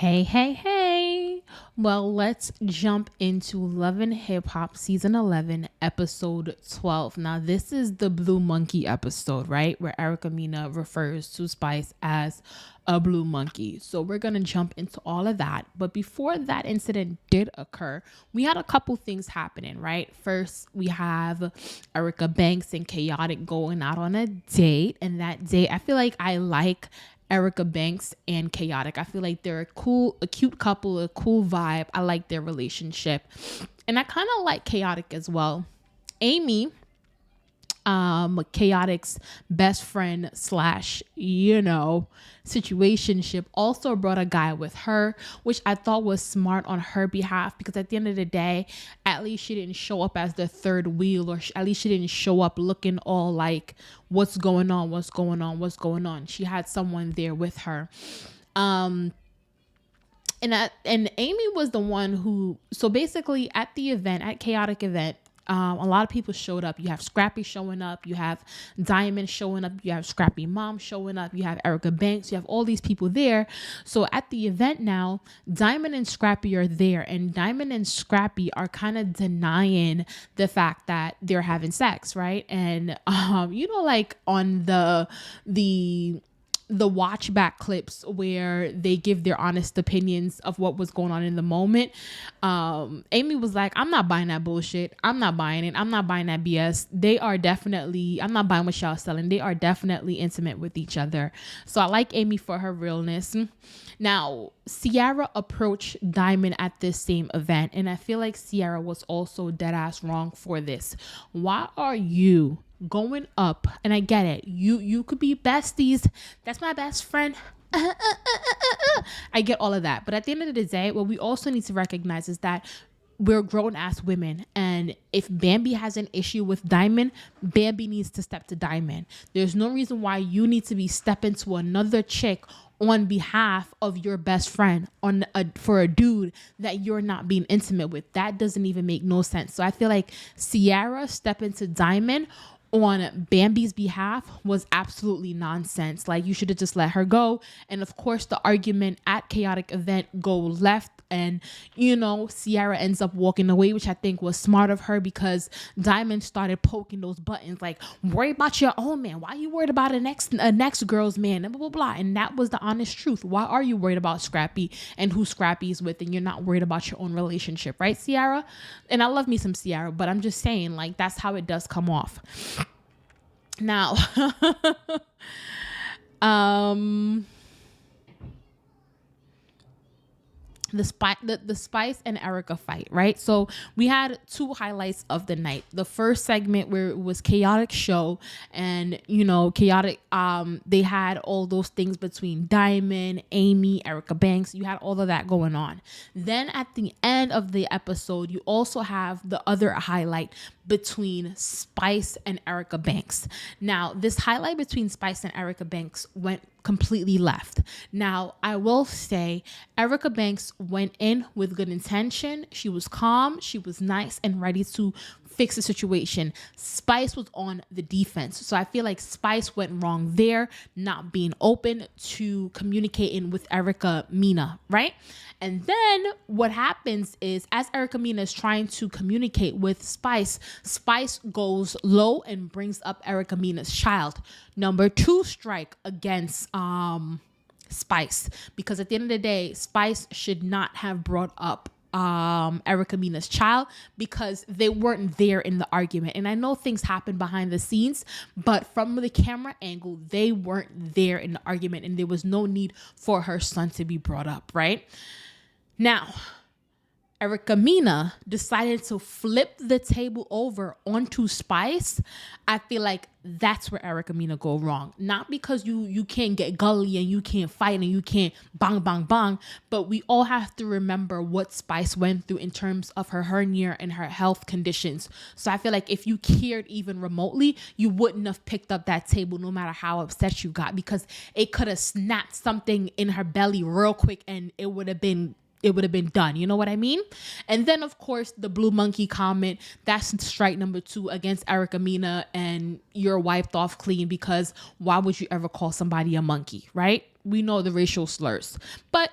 Hey, hey, hey. Well, let's jump into Love and Hip Hop Season 11, Episode 12. Now, this is the Blue Monkey episode, right? Where Erica Mena refers to Spice as a blue monkey. So we're going to jump into all of that. But before that incident did occur, we had a couple things happening, right? First, we have Erica Banks and Chaotic going out on a date. And that date, I feel like I like Erica Banks and Chaotic. I feel like they're a cute couple, a cool vibe. I like their relationship. And I kind of like Chaotic as well. Amy, Chaotic's best friend slash, situationship, also brought a guy with her, which I thought was smart on her behalf, because at the end of the day, at least she didn't show up as the third wheel, or at least she didn't show up looking all like, what's going on. She had someone there with her. And Amy was the one who, so basically at the event, at Chaotic event, a lot of people showed up. You have Scrappy showing up. You have Diamond showing up. You have Scrappy Mom showing up. You have Erica Banks. You have all these people there. So at the event now, Diamond and Scrappy are there. And Diamond and Scrappy are kind of denying the fact that they're having sex, right? And, like on the watch back clips where they give their honest opinions of what was going on in the moment. Amy was like, I'm not buying that bullshit. I'm not buying it. I'm not buying that BS. I'm not buying what y'all selling. They are definitely intimate with each other. So I like Amy for her realness. Now, Ciara approached Diamond at this same event, and I feel like Ciara was also dead ass wrong for this. Why are you going up? And I get it, you could be besties, that's my best friend, I get all of that, but at the end of the day, what we also need to recognize is that we're grown ass women, and if Bambi has an issue with Diamond, Bambi needs to step to Diamond. There's no reason why you need to be stepping to another chick on behalf of your best friend for a dude that you're not being intimate with. That doesn't even make no sense. So I feel like Ciara stepping to Diamond on Bambi's behalf was absolutely nonsense. Like, you should have just let her go. And of course, the argument at Chaotic event go left, and Ciara ends up walking away, which I think was smart of her, because Diamond started poking those buttons like, worry about your own man, why are you worried about a next girl's man, and blah blah blah. And that was the honest truth. Why are you worried about Scrappy and who Scrappy is with, and you're not worried about your own relationship, right, Ciara? And I love me some Ciara, but I'm just saying, like, that's how it does come off. Now, the Spice and Erica fight, right? So we had two highlights of the night. The first segment, where it was Chaotic show, and Chaotic, they had all those things between Diamond, Amy, Erica Banks. You had all of that going on. Then at the end of the episode, you also have the other highlight between Spice and Erica Banks. Now, this highlight between Spice and Erica Banks went completely left. Now, I will say Erica Banks went in with good intention. She was calm, she was nice and ready to fix the situation. Spice was on the defense. So I feel like Spice went wrong there, not being open to communicating with Erica Mena, right? And then what happens is, as Erica Mena is trying to communicate with Spice, Spice goes low and brings up Erica Mena's child. Number 2 strike against Spice, because at the end of the day, Spice should not have brought up Erica Mena's child, because they weren't there in the argument. And I know things happen behind the scenes, but from the camera angle, they weren't there in the argument, and there was no need for her son to be brought up, right? Now, Erica Mena decided to flip the table over onto Spice. I feel like that's where Erica Mena go wrong. Not because you can't get gully and you can't fight and you can't bang, bang, bang, but we all have to remember what Spice went through in terms of her hernia and her health conditions. So I feel like if you cared even remotely, you wouldn't have picked up that table no matter how upset you got, because it could have snapped something in her belly real quick and it would have been done. You know what I mean? And then, of course, the blue monkey comment, that's strike number 2 against Erica Mena, and you're wiped off clean, because why would you ever call somebody a monkey, right? We know the racial slurs. But